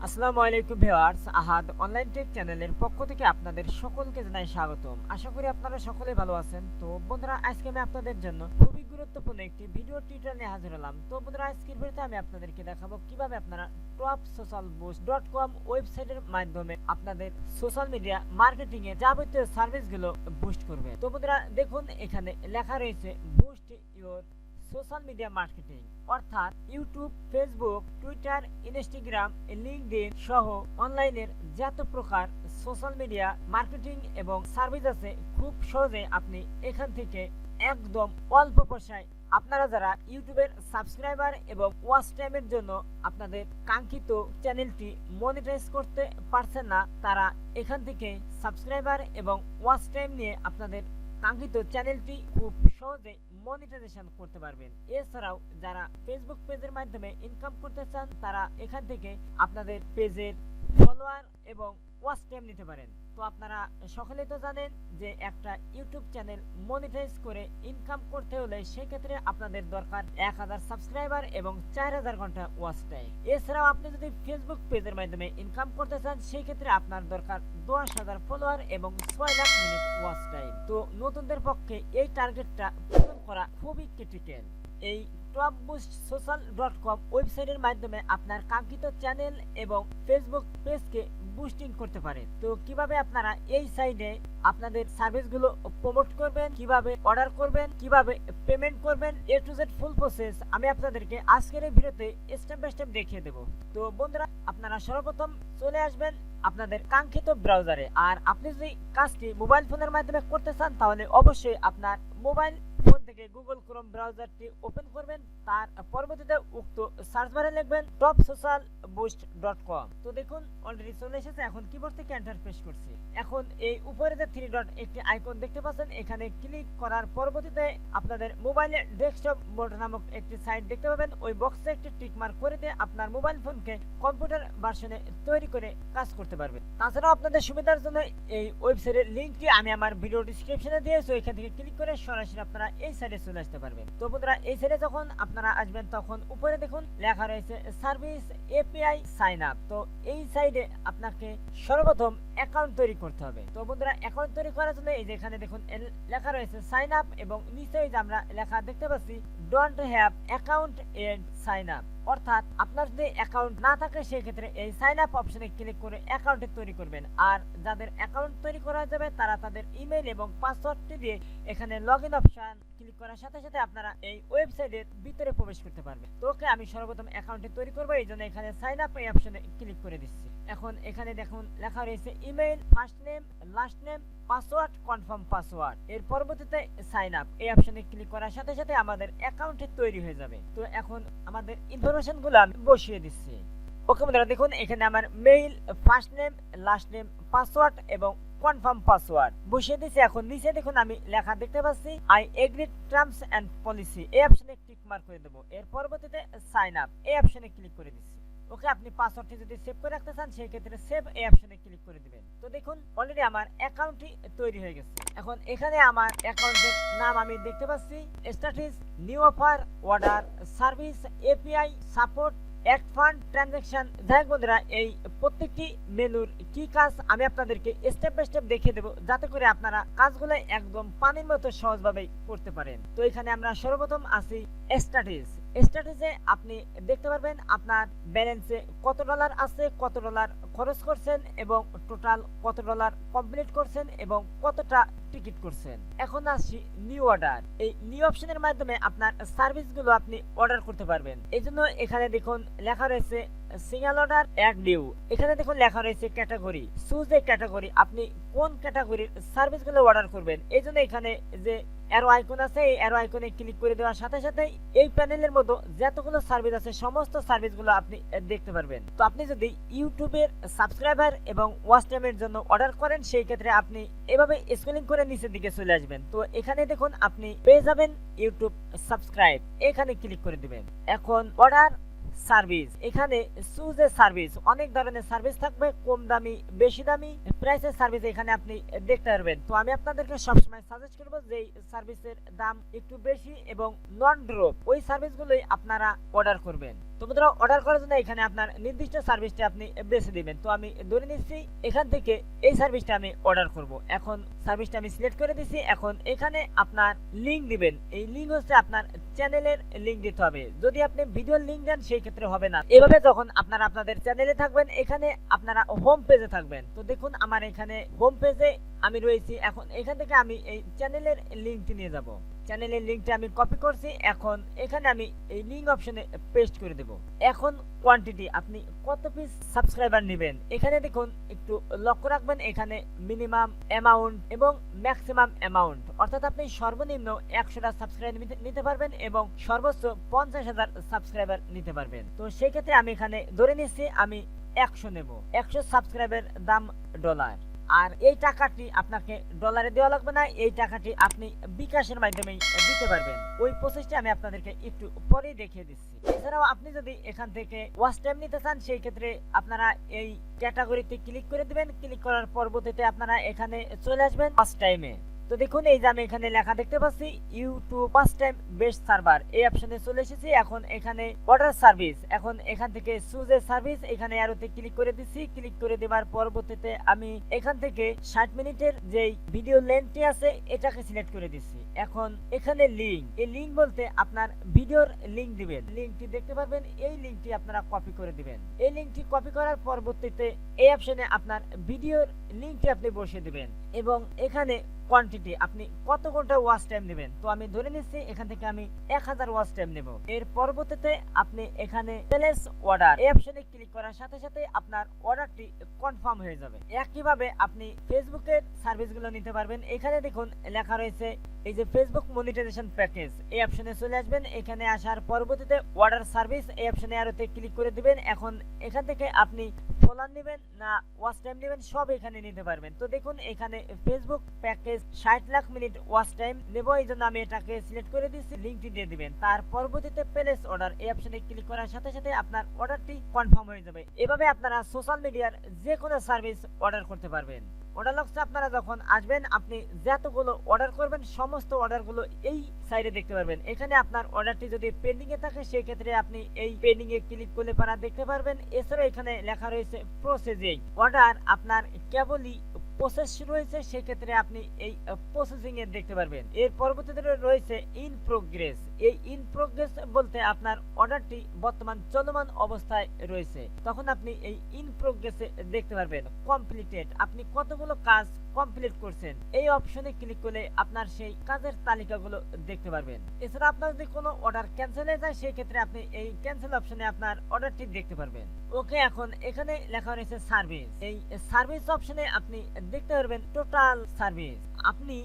আসসালামু আলাইকুম ভিউয়ার্স, আহাদ online take চ্যানেলের পক্ষ থেকে আপনাদের সকলকে জানাই স্বাগতম। আশা করি আপনারা সকলে ভালো আছেন। তো বন্ধুরা, আজকে আমি আপনাদের জন্য খুবই গুরুত্বপূর্ণ একটি ভিডিও টিউটোরিয়াল নিয়ে হাজির হলাম। তো বন্ধুরা, আজকের ভিডিওতে আমি আপনাদেরকে দেখাবো কিভাবে আপনারা topsocialboost.com ওয়েবসাইটের মাধ্যমে আপনাদের সোশ্যাল মিডিয়া মার্কেটিং এর যাবতীয় সার্ভিসগুলো বুস্ট করবে। তো বন্ধুরা দেখুন, এখানে লেখা রয়েছে boost your social media marketing, অর্থাৎ YouTube, Facebook, Twitter, Instagram, LinkedIn সহ অনলাইনের যত প্রকার সোশ্যাল মিডিয়া মার্কেটিং এবং সার্ভিস আছে, খুব সহজে আপনি এখান থেকে একদম অল্প পয়সায় আপনারা যারা ইউটিউবের সাবস্ক্রাইবার এবং ওয়াচ টাইমের জন্য আপনাদের কাঙ্ক্ষিত চ্যানেলটি মনিটাইজ করতে পারছেন না, তারা এখান থেকে সাবস্ক্রাইবার এবং ওয়াচ টাইম নিয়ে আপনাদের কাঙ্ক্ষিত চ্যানেলটি খুব সহজে মনিটাইজেশন করতে পারবেন। এছাড়াও যারা ফেসবুক পেজের মাধ্যমে ইনকাম করতে চান, তারা এখান থেকে আপনাদের পেজের ফলোয়ার এবং ওয়াচ টাইম নিতে পারেন। তো আপনারা সকলেই তো জানেন যে একটা ইউটিউব চ্যানেল মনিটাইজ করে ইনকাম করতে হলে সেক্ষেত্রে আপনাদের দরকার 1000 সাবস্ক্রাইবার এবং 4000 ঘন্টা ওয়াচ টাইম। এছাড়াও আপনি যদি ফেসবুক পেজের মাধ্যমে ইনকাম করতে চান, সেই ক্ষেত্রে আপনার দরকার 10,000 ফলোয়ার এবং 6 লাখ মিনিট ওয়াচ টাইম। তো নতুনদের পক্ষে এই টার্গেটটা পূরণ করা খুবই ক্রিটিক্যাল। এই topboost.social.com ওয়েবসাইটের মাধ্যমে আপনার কাঙ্ক্ষিত চ্যানেল এবং ফেসবুক পেজকে বুস্টিং করতে পারেন। তো কিভাবে আপনারা এই সাইটে আপনাদের সার্ভিসগুলো প্রমোট করবেন, কিভাবে অর্ডার করবেন, কিভাবে পেমেন্ট করবেন, এ টু জেড ফুল প্রসেস আমি আপনাদেরকে আজকের এই ভিডিওতে স্টেপ বাই স্টেপ দেখিয়ে দেব। তো বন্ধুরা, আপনারা সর্বপ্রথম চলে আসবেন আপনাদের কাঙ্ক্ষিত ব্রাউজারে। আর আপনি যদি কাজটি মোবাইল ফোনের মাধ্যমে করতে চান, তাহলে অবশ্যই আপনার মোবাইল ফোন থেকে গুগল ক্রোম ব্রাউজারটি ওপেন করবেন। তার পরবর্তীতে উক্ত সার্চ বারে লিখবেন topsocialboost.com। তো দেখুন, অলরেডি চলে এসেছে। এখন কিবোর্ড থেকে এন্টার প্রেস করছি। এখন এই উপরে যে 3 ডট একটি আইকন দেখতে পাচ্ছেন, এখানে ক্লিক করার পরবর্তীতে আপনাদের মোবাইলে ডেস্কটপ মোড নামক একটি সাইট দেখতে পাবেন। ওই বক্সে একটি টিক মার্ক করে দিয়ে আপনার মোবাইল ফোনকে কম্পিউটার ভার্সনে তৈরি করে কাজ করতে পারবেন। তাছাড়াও আপনাদের সুবিধার জন্য এই ওয়েবসাইটের লিঙ্কটি আমি আমার ভিডিও ডেসক্রিপশনে দিয়েছি। এখান থেকে ক্লিক করে সরাসরি আপনারা এই সাইটে চলে আসতে পারবেন। তো বন্ধুরা, এই সাইটে যখন আপনারা আসবেন, তখন উপরে দেখুন লেখা রয়েছে সার্ভিস এপিআই সাইন আপ। তো এই সাইটে আপনাকে সর্বপ্রথম অ্যাকাউন্ট তৈরি করতে হবে। তো বন্ধুরা, অ্যাকাউন্ট তৈরি করার জন্য এই যে এখানে দেখুন লেখা রয়েছে সাইন আপ এবং নিচে যে আমরা লেখা দেখতে পাচ্ছি don't have account and sign up, অর্থাৎ আপনার যদি অ্যাকাউন্ট না থাকে সেই ক্ষেত্রে এই সাইন আপ অপশনে ক্লিক করে অ্যাকাউন্ট তৈরি করবেন। আর যাদের অ্যাকাউন্ট তৈরি করা যাবে, তারা তাদের ইমেল এবং পাসওয়ার্ডটি দিয়ে এখানে লগইন অপশন ক্লিক করার সাথে সাথে আপনারা এই ওয়েবসাইটের ভিতরে প্রবেশ করতে পারবেন। তো ওকে, আমি সর্বপ্রথম অ্যাকাউন্টটি তৈরি করব, এই জন্য এখানে সাইন আপ এই অপশনে ক্লিক করে দিচ্ছি। এখন এখানে দেখুন লেখা রয়েছে email, first name, last name, password, confirm password. এর পরবর্তীতে সাইন আপ এই অপশনে ক্লিক করার সাথে সাথে আমাদের অ্যাকাউন্টটি তৈরি হয়ে যাবে। তো এখন আমাদের ইনফরমেশনগুলো আমি বসিয়ে দিচ্ছি। ওকে বন্ধুরা, দেখুন এখানে আমার mail, first name, last name, password এবং কনফার্ম পাসওয়ার্ড বসিয়ে দিয়েছি। এখন নিচে দেখুন আমি লেখা দেখতে পাচ্ছি I agree terms and policy, এই অপশনে টিক মার্ক করে দেবো। এর পরবর্তীতে সাইন আপ এই অপশনে ক্লিক করে দিচ্ছি। ওকে, আপনি পাসওয়ার্ডটি যদি সেভ করে রাখতে চান, সেই ক্ষেত্রে সেভ এই অপশনে ক্লিক করে দিবেন। তো দেখুন অলরেডি আমার অ্যাকাউন্টটি তৈরি হয়ে গেছে। এখন এখানে আমার অ্যাকাউন্টের নাম আমি দেখতে পাচ্ছি status, new offer, order, service, API, support, add fund, transaction. যাই হোক বন্ধুরা, এই প্রত্যেকটি মেনুর কি কাজ আমি আপনাদেরকে স্টেপ বাই স্টেপ দেখিয়ে দেবো, যাতে করে আপনারা কাজগুলো একদম পানির মতো সহজভাবে করতে পারেন। তো এখানে আমরা সর্বপ্রথম আছি স্ট্যাটাস। স্ট্যাটাসে আপনি দেখতে পারবেন আপনার ব্যালেন্সে কত ডলার আছে, কত ডলার খরচ করছেন এবং টোটাল কত ডলার কমপ্লিট করছেন এবং কতটা টিকিট করছেন। এখন আসছি নিউ অর্ডার। এই নিউ অপশনের মাধ্যমে আপনার সার্ভিসগুলো আপনি অর্ডার করতে পারবেন। এই জন্য এখানে দেখুন লেখা রয়েছে সিঙ্গেল অর্ডার, অ্যাড নিউ। এখানে দেখুন লেখা রয়েছে ক্যাটাগরি, চুজ এ ক্যাটাগরি। আপনি কোন ক্যাটাগরির সার্ভিসগুলো অর্ডার করবেন, এই জন্য এখানে যে অ্যারো আইকন আছে, এই অ্যারো আইকনে ক্লিক করে দেওয়ার সাথে সাথে এই প্যানেলের মতো যতগুলো সার্ভিস আছে সমস্ত সার্ভিসগুলো আপনি দেখতে পারবেন। তো আপনি যদি ইউটিউবের সাবস্ক্রাইবার এবং ওয়াচ টাইমের জন্য অর্ডার করেন, সেই ক্ষেত্রে আপনি এভাবে স্ক্রলিং করে নিচের দিকে চলে আসবেন। তো এখানে দেখুন আপনি পেয়ে যাবেন ইউটিউব সাবস্ক্রাইব, এখানে ক্লিক করে দিবেন। এখন অর্ডার সার্ভিস, এখানে চুজ এ সার্ভিস। অনেক ধরনের সার্ভিস থাকবে, কম দামি, বেশি দামি, প্রাইসের সার্ভিস এখানে আপনি দেখতে পারবেন। তো আমি আপনাদেরকে সবসময় সাজেস্ট করব যে সার্ভিসের দাম একটু বেশি এবং নন ড্রপ ওই সার্ভিসগুলোই আপনারা অর্ডার করবেন। তো বন্ধুরা অর্ডার করার জন্য এখানে আপনার নির্দিষ্ট সার্ভিসটা আপনি বেছে দিবেন। তো আমি ধরে নিচ্ছি এখান থেকে এই সার্ভিসটা আমি অর্ডার করব। এখন সার্ভিসটা আমি সিলেক্ট করে দিছি। এখন এখানে আপনার লিঙ্ক দিবেন। এই লিঙ্ক হচ্ছে আপনার চ্যানেলের লিঙ্ক দিতে হবে। যদি আপনি ভিডিওর লিঙ্ক দেন সেই ক্ষেত্রে হবে না। এভাবে যখন আপনারা আপনাদের চ্যানেলে থাকবেন, এখানে আপনারা হোম পেজে থাকবেন। তো দেখুন আমার এখানে হোম পেজে আমি রয়েছি। এখন এখান থেকে আমি এই চ্যানেলের লিঙ্কটি নিয়ে যাব। চ্যানেলের লিঙ্কটা আমি কপি করছি। এখন এখানে আমি এই লিঙ্ক অপশনে পেস্ট করে দেব। এখন কোয়ান্টিটি, আপনি কত পিস সাবস্ক্রাইবার নেবেন এখানে দেখুন একটু লক্ষ্য রাখবেন। এখানে মিনিমাম অ্যামাউন্ট এবং ম্যাক্সিমাম অ্যামাউন্ট, অর্থাৎ আপনি সর্বনিম্ন 100টা সাবস্ক্রাইবার নিতে পারবেন এবং সর্বোচ্চ 50,000 সাবস্ক্রাইবার নিতে পারবেন। তো সেই ক্ষেত্রে আমি এখানে ধরে নিচ্ছি আমি 100 নেব। 100 সাবস্ক্রাইবের দাম $। আর এই টাকাটি আপনাকে ডলারে দেওয়া লাগবে না, এই টাকাটি আপনি বিকাশের মাধ্যমে দিতে পারবেন। ওই প্রসেসটি আমি আপনাদেরকে একটু পরেই দেখিয়ে দিচ্ছি। এছাড়াও আপনি যদি এখান থেকে ওয়াচ টাইম নিতে চান সেই ক্ষেত্রে আপনারা এই ক্যাটাগরিতে ক্লিক করে দিবেন। ক্লিক করার পরবর্তীতে আপনারা এখানে চলে আসবেন ওয়াচ টাইমে। তো দেখুন এই যে আমি এখানে লেখা দেখতে পাচ্ছি YouTube first time best server, এই অপশনে চলে এসেছি। এখন এখানে অর্ডার সার্ভিস, এখন এখান থেকে চুজ এ সার্ভিস, এখানে অ্যারোতে ক্লিক করে দিচ্ছি। ক্লিক করে দেওয়ার পরবর্তীতে আমি এখান থেকে 60 মিনিটের যেই ভিডিও লেন্থটি আছে এটাকে সিলেক্ট করে দিচ্ছি। এখন এখানে লিঙ্ক, এই লিঙ্ক বলতে আপনার ভিডিওর লিঙ্ক দিবেন। লিঙ্কটি দেখতে পারবেন, এই লিঙ্কটি আপনারা কপি করে দিবেন। এই লিঙ্কটি কপি করার পরবর্তীতে এই অপশনে আপনার ভিডিওর লিঙ্কটি আপনি বসিয়ে দিবেন এবং এখানে কোয়ান্টিটি, আপনি কত ঘন্টা ওয়াচ টাইম নেবেন। তো আমি ধরে নিচ্ছি এখান থেকে আমি 1000 ওয়াচ টাইম নেব। এর পরবর্তীতে আপনি এখানে প্লেস অর্ডার, এই অপশনে ক্লিক করার সাথে সাথে আপনার অর্ডারটি কনফার্ম হয়ে যাবে। একইভাবে আপনি ফেসবুকের সার্ভিসগুলো নিতে পারবেন। এখানে দেখুন লেখা রয়েছে এই যে ফেসবুক মনিটাইজেশন প্যাকেজ, এই অপশনে চলে আসবেন। এখানে আসার পরবর্তীতে অর্ডার সার্ভিস, এই অপশনে আরোতে ক্লিক করে দিবেন। এখন এখান থেকে আপনি ফলোয়ার নেবেন না ওয়াচ টাইম নেবেন সব এখানে নিতে পারবেন। তো দেখুন এখানে Facebook package 60 lakh minute watch time নেব, এই জন্য আমি এটাকে সিলেক্ট করে দিচ্ছি। লিঙ্কটি দিয়ে দিবেন। তার পরবর্তীতে প্লেস অর্ডার, এই অপশনে ক্লিক করার সাথে সাথে আপনার অর্ডারটি কনফার্ম হয়ে যাবে। এভাবে আপনারা সোশ্যাল মিডিয়ার যে কোনো সার্ভিস অর্ডার করতে পারবেন। অর্ডার লক্সে আপনারা যখন আসবেন, আপনি যতগুলো অর্ডার করবেন সমস্ত অর্ডারগুলো এই সাইডে দেখতে পারবেন। এখানে আপনার অর্ডারটি যদি পেন্ডিং এ থাকে সেই ক্ষেত্রে আপনি এই পেন্ডিং এ ক্লিক করলে পারা দেখতে পারবেন। এছাড়াও এখানে লেখা রয়েছে প্রসেসিং, অর্ডার আপনার কেবলই প্রসেস শুরু হয়েছে সেক্ষেত্রে আপনি এই প্রসেসিং এর দেখতে পারবেন। এর পরবর্তীতে রয়েছে ইন প্রোগ্রেস, এই ইন প্রোগ্রেস বলতে আপনার অর্ডারটি বর্তমান চলমান অবস্থায় রয়েছে, তখন আপনি এই ইন প্রোগ্রেসে দেখতে পারবেন। কমপ্লিটেড, আপনি কতগুলো কাজ কমপ্লিট করছেন এই অপশনে ক্লিক করলে আপনার সেই কাজের তালিকাগুলো দেখতে পারবেন। এছাড়া আপনার যদি কোনো অর্ডার ক্যান্সেল হয়ে যায় সেই ক্ষেত্রে আপনি এই ক্যান্সেল অপশনে আপনার অর্ডারটি দেখতে পারবেন। ওকে, এখন এখানে লেখা রয়েছে সার্ভিস, এই সার্ভিস অপশনে আপনি দেখতে পারবেন টোটাল সার্ভিস। আপনি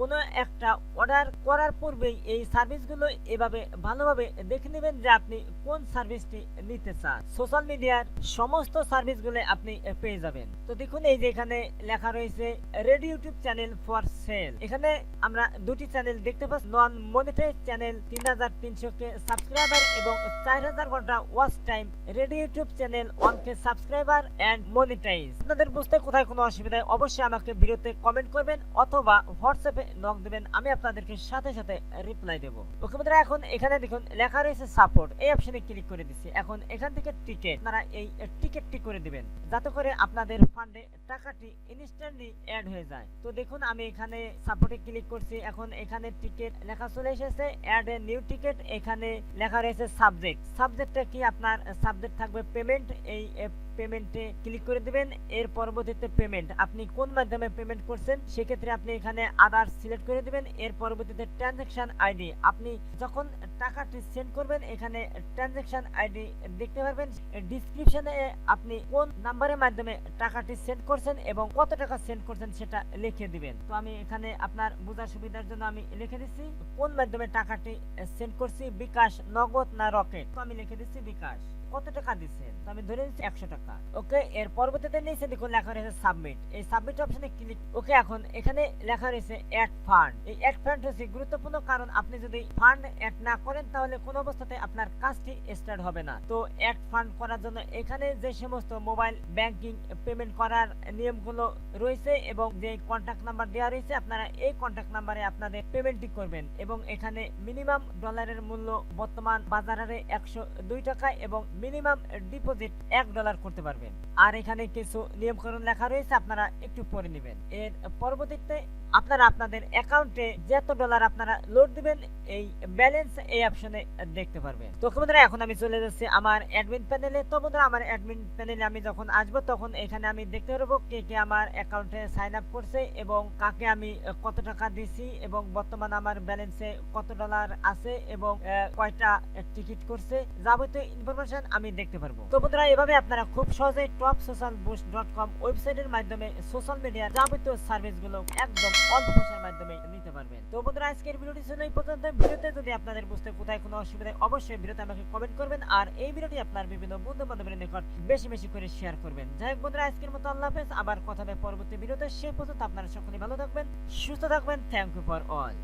কোনো একটা অর্ডার করার পূর্বেই এই সার্ভিসগুলো এভাবে ভালোভাবে দেখে নেবেন যে আপনি কোন সার্ভিসটি নিতে চান। সোশ্যাল মিডিয়ার সমস্ত সার্ভিসগুলো আপনি পেয়ে যাবেন। তো দেখুন এই যে এখানে লেখা রয়েছে ready YouTube channel for sale, এখানে আমরা দুটি চ্যানেল দেখতে পাচ্ছি। Non monetize channel 3300 K subscriber এবং 4000 ঘন্টা watch time. Ready YouTube channel 1K subscriber and monetize. আপনাদের বুঝতে কোথায় কোনো অসুবিধা অবশ্যই আমাকে ভিডিওতে কমেন্ট করবেন অথবা হোয়াটসঅ্যাপে নক দিবেন, আমি আপনাদেরকে সাথে সাথে রিপ্লাই দেব। ওকে বন্ধুরা, এখন এখানে দেখুন লেখা রয়েছে সাপোর্ট, এই অপশনে ক্লিক করে দিচ্ছি। এখন এখান থেকে টিকেট, আপনারা এই টিকেটটি করে দিবেন যাতে করে আপনাদের ফান্ডে টাকাটি ইনস্ট্যান্টলি অ্যাড হয়ে যায়। তো দেখুন আমি এখানে সাপোর্টে ক্লিক করছি। এখন এখানে টিকেট লেখা চলে এসেছে, অ্যাড এ নিউ টিকেট। এখানে লেখা রয়েছে সাবজেক্ট, সাবজেক্টটা কি আপনার সাবজেক্ট থাকবে পেমেন্ট, এই পেমেন্টে ক্লিক করে দিবেন। এর পরবর্তীতে পেমেন্ট, আপনি কোন মাধ্যমে পেমেন্ট করছেন সেক্ষেত্রে আপনি এখানে আদার সিলেক্ট করে দিবেন। এর পরবর্তীতে ট্রানজাকশন আইডি, আপনি যখন টাকাটি সেন্ড করবেন এখানে ট্রানজাকশন আইডি দেখতে পারবেন। ডেসক্রিপশনে আপনি কোন নাম্বারের মাধ্যমে টাকাটি সেন্ড করছেন এবং কত টাকা সেন্ড করছেন সেটা লিখে দিবেন। তো আমি এখানে আপনার বোঝার সুবিধার জন্য আমি লিখে দিচ্ছি কোন মাধ্যমে টাকাটি সেন্ড করছি, বিকাশ, নগদ না রকেট। তো আমি লিখে দিচ্ছি বিকাশ। কত টাকা দিচ্ছেন, তো আমি ধরে নিচ্ছি 100 টাকা। ওকে, এর পরবর্তীতে নিচে দেখুন লেখা রয়েছে সাবমিট। এই সাবমিট অপশনে ক্লিক। ওকে, এখন এখানে লেখা রয়েছে অ্যাড ফান্ড। এই অ্যাড ফান্ড হচ্ছে গুরুত্বপূর্ণ, কারণ আপনি যদি ফান্ড অ্যাড না করেন তাহলে কোনো অবস্থাতে আপনার কাজটি স্টার্ট হবে না। তো অ্যাড ফান্ড করার জন্য এখানে যে সমস্ত মোবাইল ব্যাংকিং পেমেন্ট করার নিয়মগুলো রয়েছে এবং যে কন্ট্যাক্ট নাম্বার দেওয়া রয়েছে, আপনারা এই কন্ট্যাক্ট নাম্বারে আপনাদের পেমেন্টটি করবেন এবং এখানে মিনিমাম ডলারের মূল্য বর্তমান বাজারে 102 টাকা এবং মিনিমাম ডিপোজিট $1 করতে পারবেন। আর এখানে কিছু নিয়মকানুন লেখা রয়েছে, আপনারা একটু পড়ে নেবেন। এর পরবর্তীতে আপনারা আপনাদের অ্যাকাউন্টে যত ডলার আপনারা লোড দিবেন এই ব্যালেন্স এই অপশনে দেখতে পারবেন। তো বন্ধুরা, এখন আমি চলে যাচ্ছি আমার অ্যাডমিন প্যানেলে। তো বন্ধুরা, আমার অ্যাডমিন প্যানেলে আমি যখন আসবো তখন এখানে আমি দেখতে পারবো কে কে আমার অ্যাকাউন্টে সাইন আপ করছে এবং কাকে আমি কত টাকা দিছি এবং বর্তমান আমার ব্যালেন্সে কত ডলার আছে এবং কয়টা টিকিট করছে, যাবতীয় ইনফরমেশন আমি দেখতে পারবো। তো বন্ধুরা, এভাবে আপনারা খুব সহজেই topsocialboost.com ওয়েবসাইটের মাধ্যমে সোশ্যাল মিডিয়ার যাবতীয় সার্ভিসগুলো একদম অল্প পয়সার মাধ্যমে নিতে পারবেন। তো বন্ধুরা, আজকের ভিডিওটি ছিল এই পর্যন্ত। ভিডিওতে যদি আপনাদের বুঝতে কোথায় কোনো অসুবিধা অবশ্যই ভিডিওতে আমাকে কমেন্ট করবেন আর এই ভিডিওটি আপনার বিভিন্ন বন্ধু বান্ধবের নিকট বেশি বেশি করে শেয়ার করবেন। যাই হোক বন্ধুরা, আজকের মতো আল্লাহ হাফেজ। আবার কথা হবে পরবর্তী ভিডিওতে। সে পর্যন্ত আপনারা সকলেই ভালো থাকবেন, সুস্থ থাকবেন। Thank you for all.